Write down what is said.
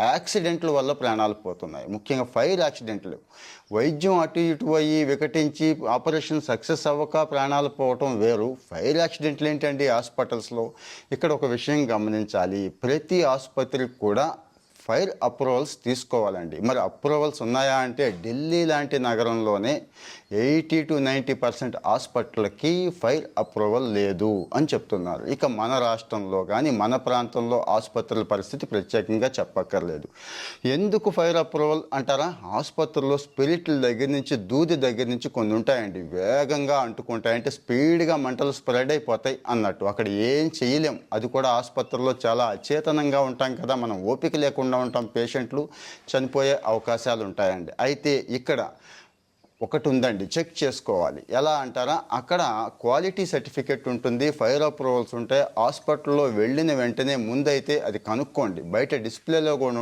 యాక్సిడెంట్ల వల్ల ప్రాణాలు పోతున్నాయి. ముఖ్యంగా ఫైర్ యాక్సిడెంట్లు. వైద్యం అటు ఇటు అయ్యి వికటించి ఆపరేషన్ సక్సెస్ అవ్వక ప్రాణాలు పోవటం వేరు. ఫైర్ యాక్సిడెంట్లు ఏంటండి హాస్పిటల్స్లో? ఇక్కడ ఒక విషయం గమనించాలి. ప్రతి ఆసుపత్రికి కూడా ఫైర్ అప్రూవల్స్ తీసుకోవాలండి. మరి అప్రూవల్స్ ఉన్నాయా అంటే ఢిల్లీ లాంటి నగరంలోనే 80-90% హాస్పిటల్కి ఫైర్ అప్రూవల్ లేదు అని చెప్తున్నారు. ఇక మన రాష్ట్రంలో కానీ మన ప్రాంతంలో ఆసుపత్రుల పరిస్థితి ప్రత్యేకంగా చెప్పక్కర్లేదు. ఎందుకు ఫైర్ అప్రూవల్ అంటారా? ఆసుపత్రుల్లో స్పిరిట్ల దగ్గర నుంచి దూది దగ్గర నుంచి కొన్ని ఉంటాయండి, వేగంగా అంటుకుంటాయి, అంటే స్పీడ్గా మంటలు స్ప్రెడ్ అయిపోతాయి అన్నట్టు. అక్కడ ఏం చేయలేం. అది కూడా ఆసుపత్రుల్లో చాలా అచేతనంగా ఉంటాం కదా, మనం ఓపిక లేకుండా ఉంటాం, పేషెంట్లు చనిపోయే అవకాశాలు ఉంటాయండి. అయితే ఇక్కడ ఒకటి ఉందండి, చెక్ చేసుకోవాలి. ఎలా అంటారా? అక్కడ క్వాలిటీ సర్టిఫికెట్ ఉంటుంది, ఫైర్ అప్రూవల్స్ ఉంటాయి. హాస్పిటల్లో వెళ్ళిన వెంటనే ముందైతే అది కనుక్కోండి. బయట డిస్ప్లేలో కూడా